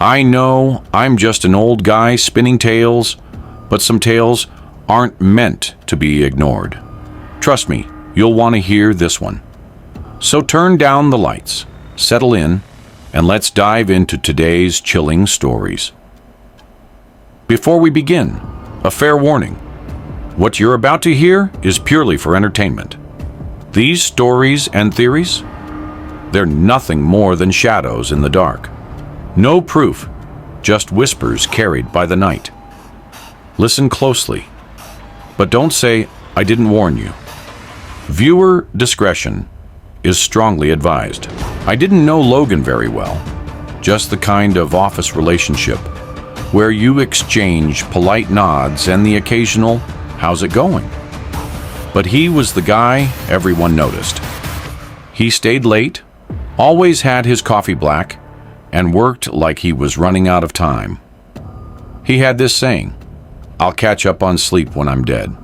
I know I'm just an old guy spinning tales, but some tales aren't meant to be ignored. Trust me, you'll want to hear this one. So turn down the lights, settle in, and let's dive into today's chilling stories. Before we begin, a fair warning. What you're about to hear is purely for entertainment. These stories and theories, they're nothing more than shadows in the dark. No proof, just whispers carried by the night. Listen closely, but don't say, "I didn't warn you." Viewer discretion is strongly advised. I didn't know Logan very well, just the kind of office relationship where you exchange polite nods and the occasional, "How's it going?" But he was the guy everyone noticed. He stayed late, always had his coffee black, and worked like he was running out of time. He had this saying, "I'll catch up on sleep when I'm dead."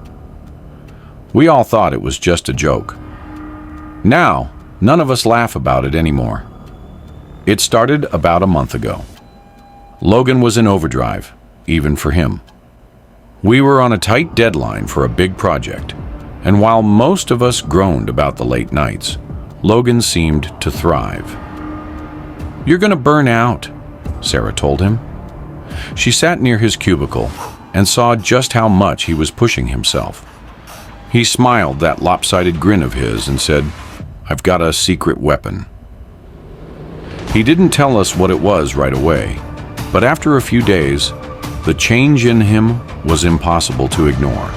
We all thought it was just a joke. Now, none of us laugh about it anymore. It started about a month ago. Logan was in overdrive, even for him. We were on a tight deadline for a big project, and while most of us groaned about the late nights, Logan seemed to thrive. "You're going to burn out," Sarah told him. She sat near his cubicle and saw just how much he was pushing himself. He smiled that lopsided grin of his and said, "I've got a secret weapon." He didn't tell us what it was right away, but after a few days, the change in him was impossible to ignore.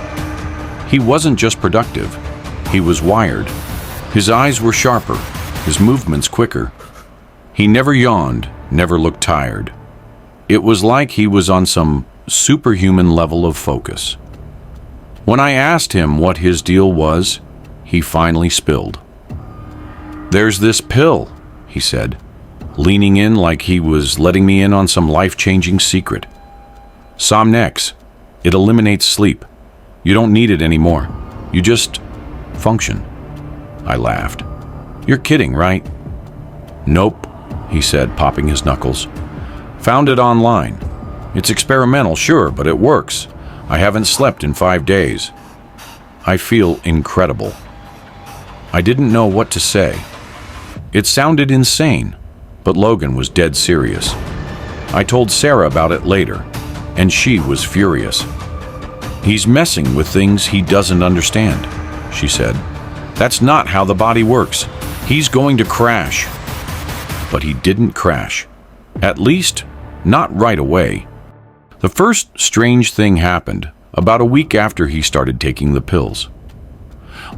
He wasn't just productive, he was wired. His eyes were sharper, his movements quicker. He never yawned, never looked tired. It was like he was on some superhuman level of focus. When I asked him what his deal was, he finally spilled. "There's this pill," he said, leaning in like he was letting me in on some life-changing secret. "Somnex. It eliminates sleep. You don't need it anymore. You just function." I laughed. "You're kidding, right?" "Nope," he said, popping his knuckles. "Found it online. It's experimental, sure, but it works. I haven't slept in 5 days. I feel incredible." I didn't know what to say. It sounded insane, but Logan was dead serious. I told Sarah about it later, and she was furious. "He's messing with things he doesn't understand," she said. "That's not how the body works. He's going to crash." But he didn't crash. At least, not right away. The first strange thing happened about a week after he started taking the pills.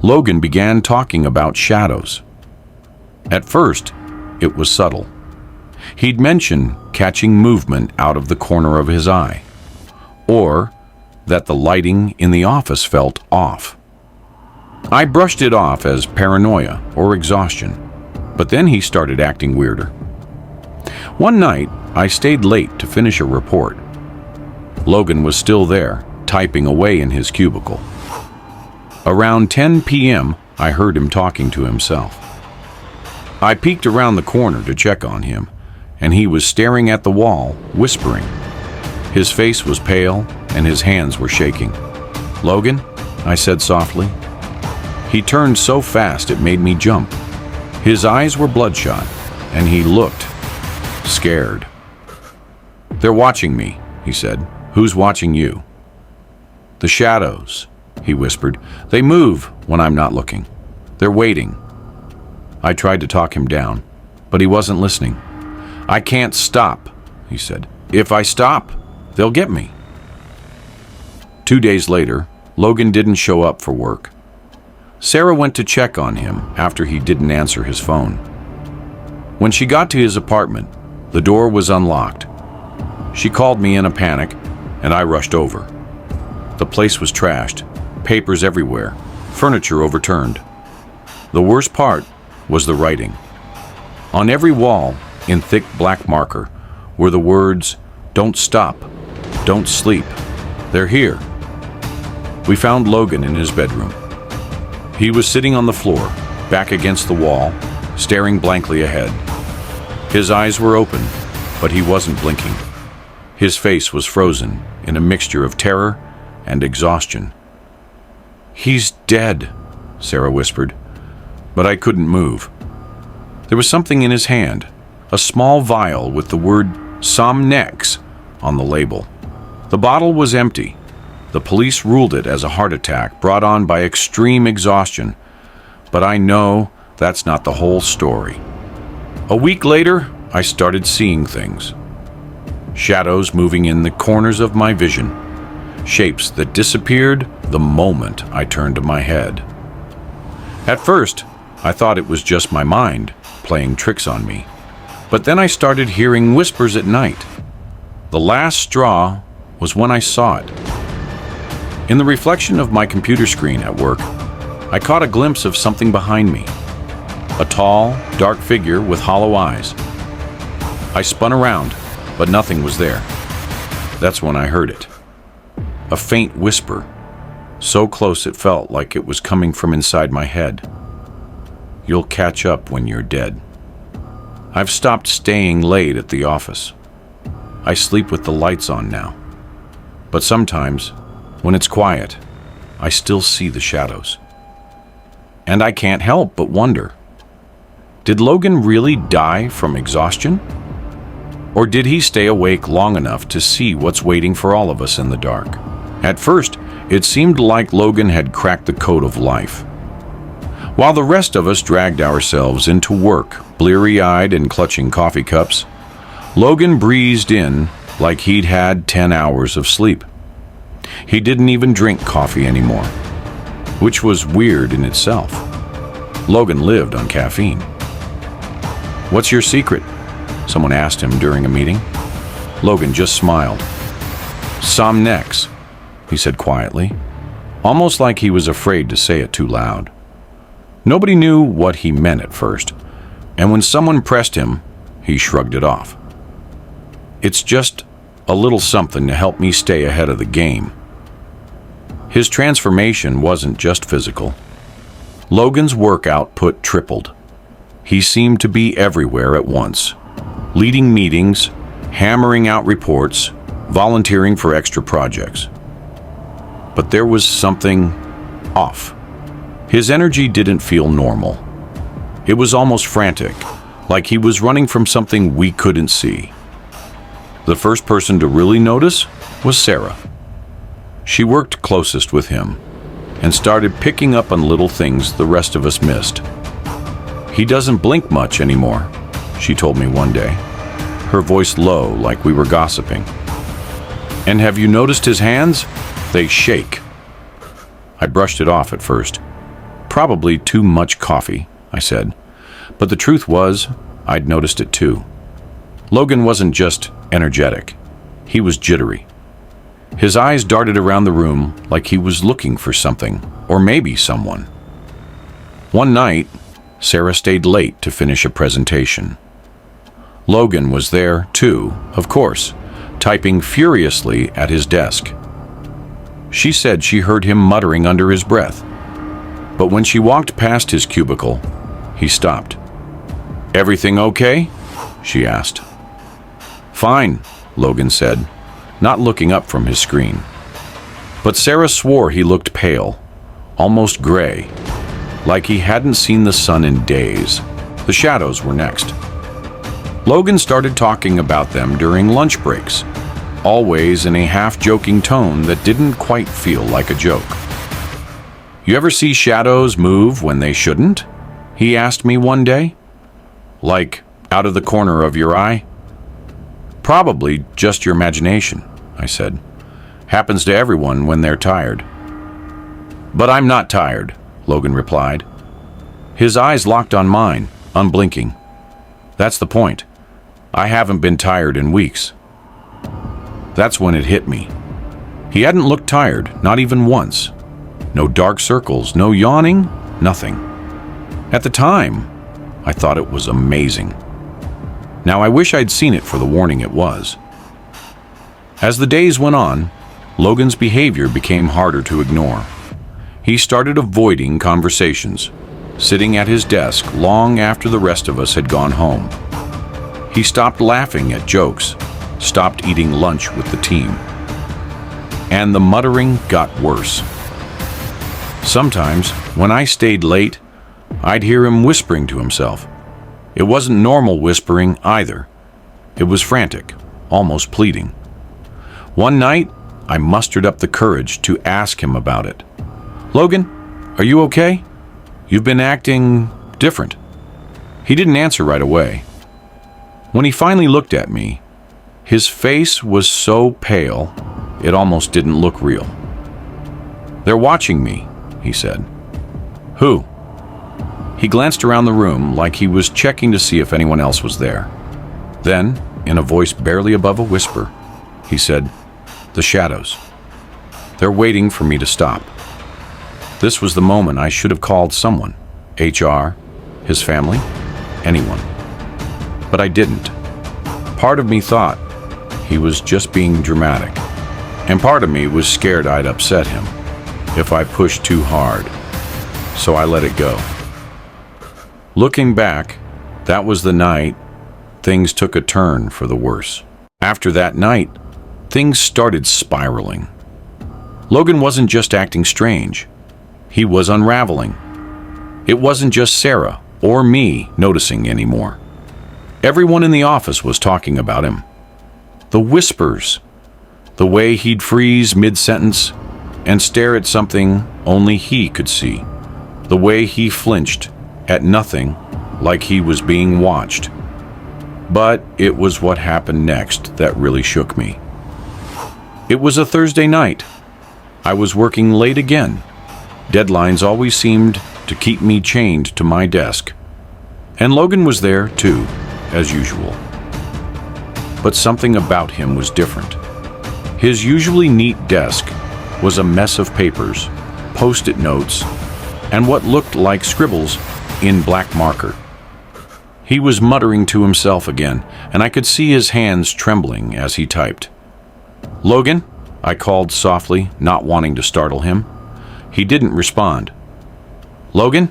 Logan began talking about shadows. At first, it was subtle. He'd mention catching movement out of the corner of his eye, or that the lighting in the office felt off. I brushed it off as paranoia or exhaustion, but then he started acting weirder. One night, I stayed late to finish a report. Logan was still there, typing away in his cubicle. Around 10 p.m., I heard him talking to himself. I peeked around the corner to check on him, and he was staring at the wall, whispering. His face was pale, and his hands were shaking. "Logan?" I said softly. He turned so fast it made me jump. His eyes were bloodshot, and he looked scared. "They're watching me," he said. "Who's watching you?" "The shadows," he whispered. "They move when I'm not looking. They're waiting." I tried to talk him down, but he wasn't listening. "I can't stop," he said. "If I stop, they'll get me." 2 days later, Logan didn't show up for work. Sarah went to check on him after he didn't answer his phone. When she got to his apartment, the door was unlocked. She called me in a panic, and I rushed over. The place was trashed, papers everywhere, furniture overturned. The worst part was the writing. On every wall, in thick black marker, were the words, "Don't stop, don't sleep, they're here." We found Logan in his bedroom. He was sitting on the floor, back against the wall, staring blankly ahead. His eyes were open, but he wasn't blinking. His face was frozen in a mixture of terror and exhaustion. "He's dead," Sarah whispered, but I couldn't move. There was something in his hand, a small vial with the word Somnex on the label. The bottle was empty. The police ruled it as a heart attack brought on by extreme exhaustion, but I know that's not the whole story. A week later, I started seeing things. Shadows moving in the corners of my vision, shapes that disappeared the moment I turned my head. At first, I thought it was just my mind playing tricks on me, but then I started hearing whispers at night. The last straw was when I saw it. In the reflection of my computer screen at work, I caught a glimpse of something behind me. A tall, dark figure with hollow eyes. I spun around, but nothing was there. That's when I heard it. A faint whisper, so close it felt like it was coming from inside my head. "You'll catch up when you're dead." I've stopped staying late at the office. I sleep with the lights on now. But sometimes, when it's quiet, I still see the shadows. And I can't help but wonder, did Logan really die from exhaustion? Or did he stay awake long enough to see what's waiting for all of us in the dark? At first, it seemed like Logan had cracked the code of life. While the rest of us dragged ourselves into work, bleary-eyed and clutching coffee cups, Logan breezed in like he'd had 10 hours of sleep. He didn't even drink coffee anymore, which was weird in itself. Logan lived on caffeine. "What's your secret?" someone asked him during a meeting. Logan just smiled. "Somnex," he said quietly, almost like he was afraid to say it too loud. Nobody knew what he meant at first, and when someone pressed him, he shrugged it off. "It's just a little something to help me stay ahead of the game." His transformation wasn't just physical. Logan's work output tripled. He seemed to be everywhere at once, leading meetings, hammering out reports, volunteering for extra projects. But there was something off. His energy didn't feel normal. It was almost frantic, like he was running from something we couldn't see. The first person to really notice was Sarah. She worked closest with him and started picking up on little things the rest of us missed. "He doesn't blink much anymore," she told me one day, her voice low like we were gossiping. "And have you noticed his hands? They shake." I brushed it off at first. "Probably too much coffee," I said. But the truth was, I'd noticed it too. Logan wasn't just energetic. He was jittery. His eyes darted around the room like he was looking for something, or maybe someone. One night, Sarah stayed late to finish a presentation. Logan was there too, of course, typing furiously at his desk. She said she heard him muttering under his breath. But when she walked past his cubicle, he stopped. "Everything okay?" she asked. "Fine," Logan said, not looking up from his screen. But Sarah swore he looked pale, almost gray, like he hadn't seen the sun in days. The shadows were next. Logan started talking about them during lunch breaks, always in a half-joking tone that didn't quite feel like a joke. "You ever see shadows move when they shouldn't?" he asked me one day. "Like out of the corner of your eye?" "Probably just your imagination," I said. "Happens to everyone when they're tired." "But I'm not tired," Logan replied. His eyes locked on mine, unblinking. "That's the point. I haven't been tired in weeks." That's when it hit me. He hadn't looked tired, not even once. No dark circles, no yawning, nothing. At the time, I thought it was amazing. Now I wish I'd seen it for the warning it was. As the days went on, Logan's behavior became harder to ignore. He started avoiding conversations, sitting at his desk long after the rest of us had gone home. He stopped laughing at jokes, stopped eating lunch with the team. And the muttering got worse. Sometimes, when I stayed late, I'd hear him whispering to himself. It wasn't normal whispering either. It was frantic, almost pleading. One night, I mustered up the courage to ask him about it. "Logan, are you okay? You've been acting different." He didn't answer right away. When he finally looked at me, his face was so pale, it almost didn't look real. "They're watching me," he said. "Who?" He glanced around the room like he was checking to see if anyone else was there. Then, in a voice barely above a whisper, he said, "The shadows. They're waiting for me to stop." This was the moment I should have called someone. HR, his family, anyone. But I didn't. Part of me thought he was just being dramatic, and part of me was scared I'd upset him if I pushed too hard, so I let it go. Looking back, that was the night things took a turn for the worse. After that night, things started spiraling. Logan wasn't just acting strange, he was unraveling. It wasn't just Sarah or me noticing anymore. Everyone in the office was talking about him. The whispers, the way he'd freeze mid-sentence and stare at something only he could see, the way he flinched at nothing like he was being watched. But it was what happened next that really shook me. It was a Thursday night. I was working late again. Deadlines always seemed to keep me chained to my desk. And Logan was there too, as usual. But something about him was different. His usually neat desk was a mess of papers, post-it notes, and what looked like scribbles in black marker. He was muttering to himself again, and I could see his hands trembling as he typed. "Logan?" I called softly, not wanting to startle him. He didn't respond. "Logan?"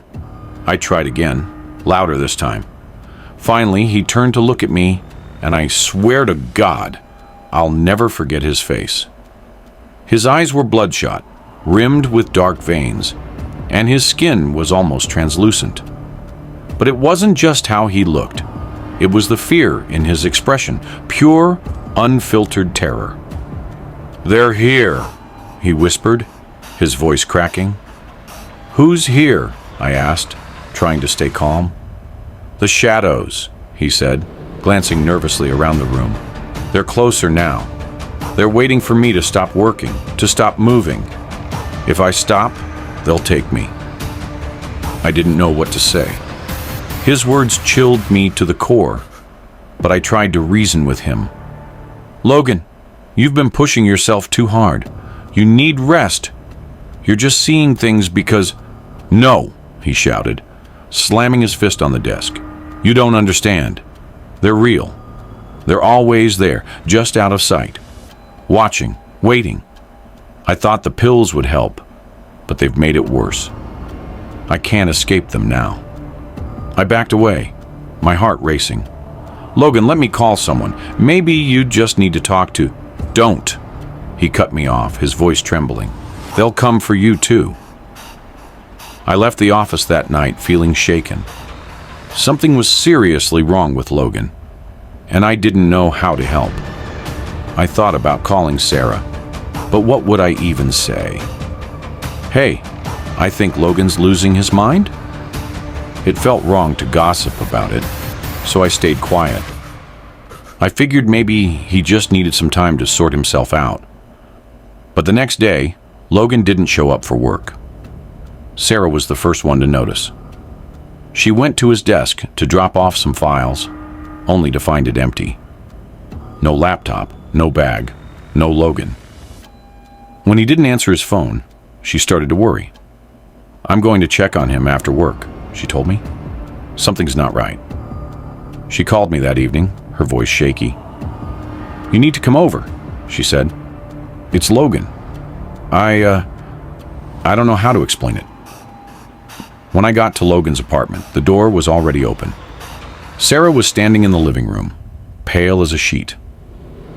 I tried again, louder this time. Finally, he turned to look at me, and I swear to God, I'll never forget his face. His eyes were bloodshot, rimmed with dark veins, and his skin was almost translucent. But it wasn't just how he looked. It was the fear in his expression, pure, unfiltered terror. "They're here," he whispered, his voice cracking. "Who's here?" I asked, trying to stay calm. "The shadows," he said, glancing nervously around the room. "They're closer now. They're waiting for me to stop working, to stop moving. If I stop, they'll take me." I didn't know what to say. His words chilled me to the core, but I tried to reason with him. "Logan, you've been pushing yourself too hard. You need rest. You're just seeing things because—" "No," he shouted, slamming his fist on the desk. "You don't understand. They're real. They're always there, just out of sight. Watching, waiting. I thought the pills would help, but they've made it worse. I can't escape them now." I backed away, my heart racing. "Logan, let me call someone. Maybe you just need to talk to—" "Don't," he cut me off, his voice trembling. "They'll come for you too." I left the office that night feeling shaken. Something was seriously wrong with Logan, and I didn't know how to help. I thought about calling Sarah, but what would I even say? "Hey, I think Logan's losing his mind?" It felt wrong to gossip about it, so I stayed quiet. I figured maybe he just needed some time to sort himself out. But the next day, Logan didn't show up for work. Sarah was the first one to notice. She went to his desk to drop off some files, only to find it empty. No laptop, no bag, no Logan. When he didn't answer his phone, she started to worry. "I'm going to check on him after work," she told me. "Something's not right." She called me that evening, her voice shaky. "You need to come over," she said. "It's Logan. I don't know how to explain it." When I got to Logan's apartment, the door was already open. Sarah was standing in the living room, pale as a sheet.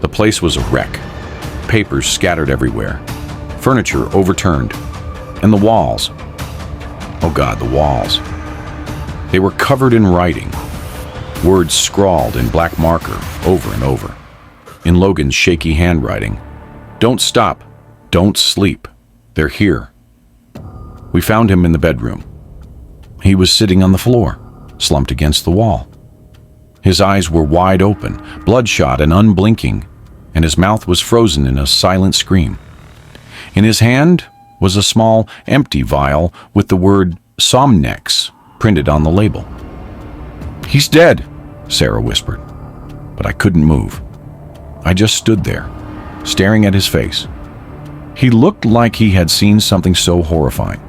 The place was a wreck. Papers scattered everywhere. Furniture overturned. And the walls. Oh God, the walls. They were covered in writing. Words scrawled in black marker over and over. In Logan's shaky handwriting. Don't stop. Don't sleep. They're here. We found him in the bedroom. He was sitting on the floor, slumped against the wall. His eyes were wide open, bloodshot and unblinking, and his mouth was frozen in a silent scream. In his hand was a small, empty vial with the word Somnex printed on the label. "He's dead," Sarah whispered, but I couldn't move. I just stood there, staring at his face. He looked like he had seen something so horrifying,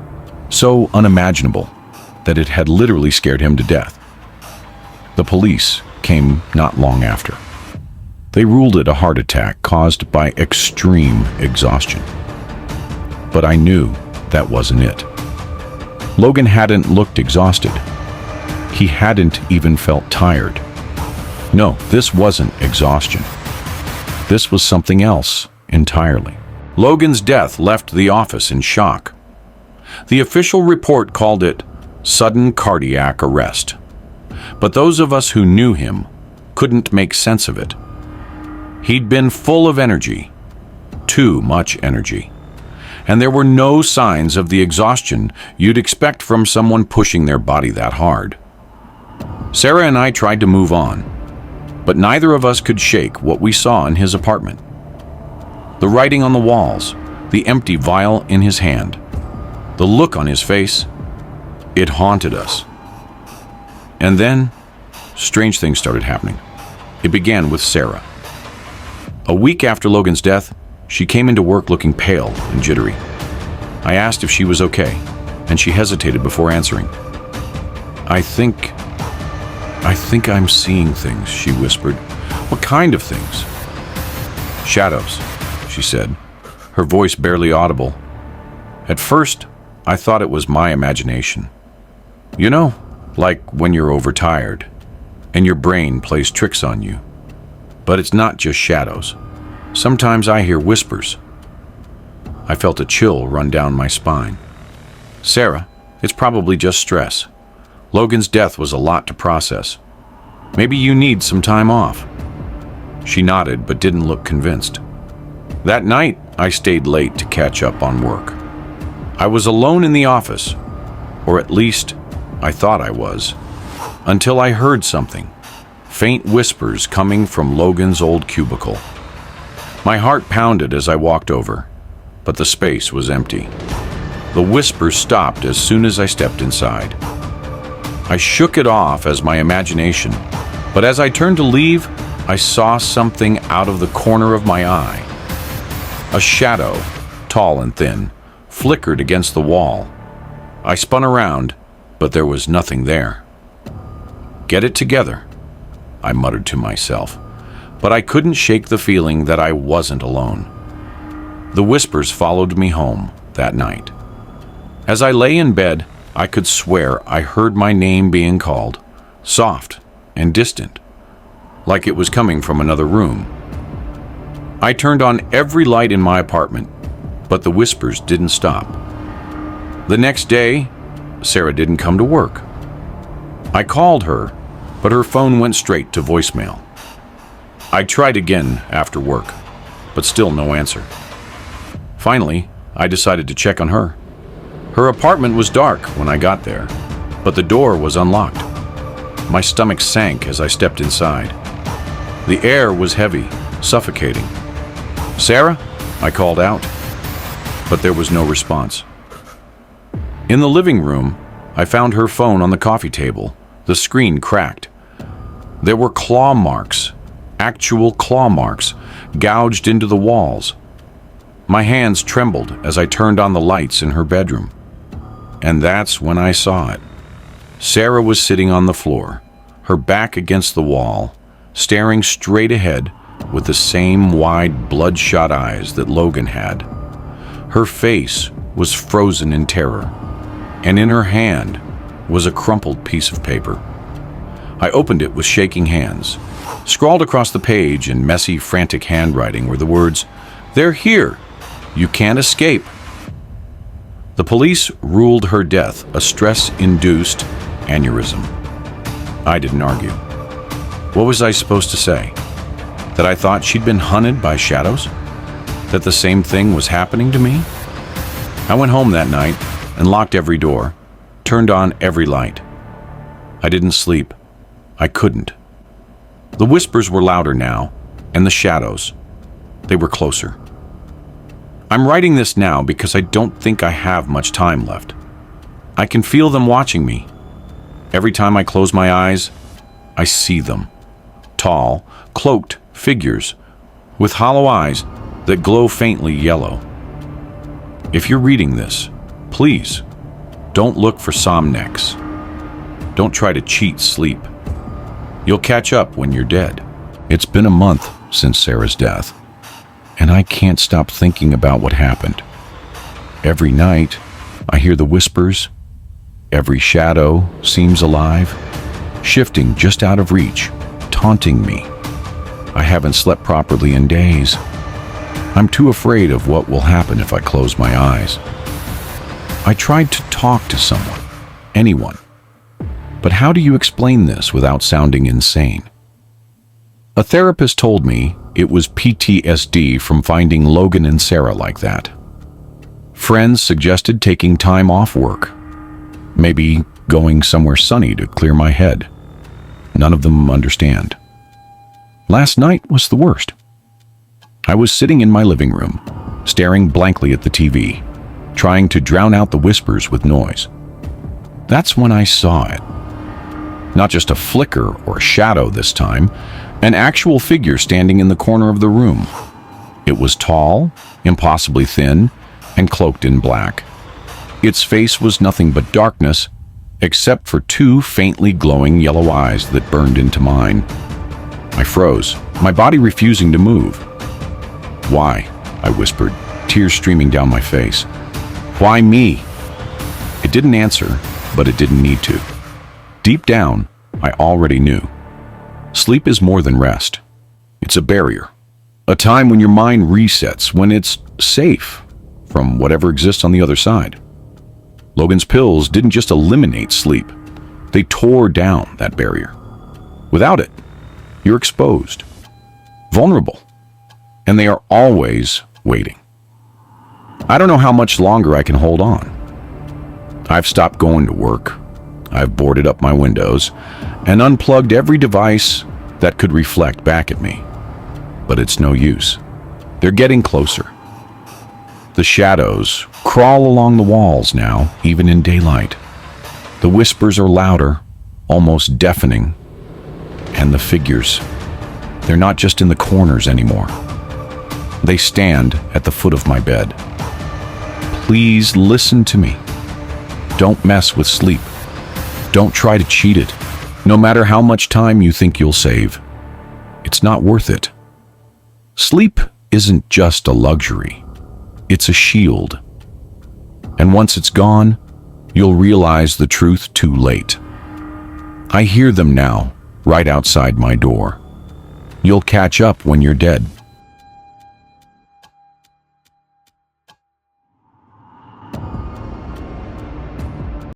so unimaginable, that it had literally scared him to death. The police came not long after. They ruled it a heart attack caused by extreme exhaustion. But I knew that wasn't it. Logan hadn't looked exhausted. He hadn't even felt tired. No, this wasn't exhaustion. This was something else entirely. Logan's death left the office in shock. The official report called it sudden cardiac arrest. But those of us who knew him couldn't make sense of it. He'd been full of energy, too much energy. And there were no signs of the exhaustion you'd expect from someone pushing their body that hard. Sarah and I tried to move on, but neither of us could shake what we saw in his apartment. The writing on the walls, the empty vial in his hand, the look on his face, it haunted us. And then, strange things started happening. It began with Sarah. A week after Logan's death, she came into work looking pale and jittery. I asked if she was okay, and she hesitated before answering. I think I'm seeing things," she whispered. "What kind of things?" "Shadows," she said, her voice barely audible. At first, I thought it was my imagination. You know, like when you're overtired, and your brain plays tricks on you. But it's not just shadows. Sometimes I hear whispers. I felt a chill run down my spine. "Sarah, it's probably just stress. Logan's death was a lot to process. Maybe you need some time off." She nodded but didn't look convinced. That night, I stayed late to catch up on work. I was alone in the office, or at least I thought I was, until I heard something, faint whispers coming from Logan's old cubicle. My heart pounded as I walked over, but the space was empty. The whispers stopped as soon as I stepped inside. I shook it off as my imagination, but as I turned to leave, I saw something out of the corner of my eye. A shadow, tall and thin, flickered against the wall. I spun around, but there was nothing there. "Get it together," I muttered to myself, but I couldn't shake the feeling that I wasn't alone. The whispers followed me home that night. As I lay in bed, I could swear I heard my name being called, soft and distant, like it was coming from another room. I turned on every light in my apartment, but the whispers didn't stop. The next day, Sarah didn't come to work. I called her, but her phone went straight to voicemail. I tried again after work, but still no answer. Finally, I decided to check on her. Her apartment was dark when I got there, but the door was unlocked. My stomach sank as I stepped inside. The air was heavy, suffocating. "Sarah?" I called out, but there was no response. In the living room, I found her phone on the coffee table, the screen cracked. There were claw marks, actual claw marks, gouged into the walls. My hands trembled as I turned on the lights in her bedroom. And that's when I saw it. Sarah was sitting on the floor, her back against the wall, staring straight ahead with the same wide, bloodshot eyes that Logan had. Her face was frozen in terror, and in her hand was a crumpled piece of paper. I opened it with shaking hands, Scrawled across the page in messy, frantic handwriting were the words, "They're here. You can't escape." The police ruled her death a stress-induced aneurysm. I didn't argue. What was I supposed to say? That I thought she'd been hunted by shadows? That the same thing was happening to me? I went home that night and locked every door, turned on every light. I didn't sleep. I couldn't. The whispers were louder now, and the shadows, they were closer. I'm writing this now because I don't think I have much time left. I can feel them watching me. Every time I close my eyes, I see them. Tall, cloaked figures with hollow eyes that glow faintly yellow. If you're reading this, please don't look for somnex. Don't try to cheat sleep. You'll catch up when you're dead. It's been a month since Sarah's death, and I can't stop thinking about what happened. Every night, I hear the whispers. Every shadow seems alive, shifting just out of reach, taunting me. I haven't slept properly in days. I'm too afraid of what will happen if I close my eyes. I tried to talk to someone, anyone. But how do you explain this without sounding insane? A therapist told me it was PTSD from finding Logan and Sarah like that. Friends suggested taking time off work, maybe going somewhere sunny to clear my head. None of them understand. Last night was the worst. I was sitting in my living room, staring blankly at the TV, trying to drown out the whispers with noise. That's when I saw it. Not just a flicker or a shadow this time, an actual figure standing in the corner of the room. It was tall, impossibly thin, and cloaked in black. Its face was nothing but darkness, except for two faintly glowing yellow eyes that burned into mine. I froze, my body refusing to move. "Why?" I whispered, tears streaming down my face. "Why me?" It didn't answer, but it didn't need to. Deep down, I already knew. Sleep is more than rest. It's a barrier. A time when your mind resets, when it's safe from whatever exists on the other side. Logan's pills didn't just eliminate sleep. They tore down that barrier. Without it, you're exposed, vulnerable, and they are always waiting. I don't know how much longer I can hold on. I've stopped going to work. I've boarded up my windows and unplugged every device that could reflect back at me. But it's no use. They're getting closer. The shadows crawl along the walls now, even in daylight. The whispers are louder, almost deafening. And the figures, they're not just in the corners anymore. They stand at the foot of my bed. Please listen to me. Don't mess with sleep. Don't try to cheat it, no matter how much time you think you'll save. It's not worth it. Sleep isn't just a luxury. It's a shield. And once it's gone, you'll realize the truth too late. I hear them now, right outside my door. You'll catch up when you're dead.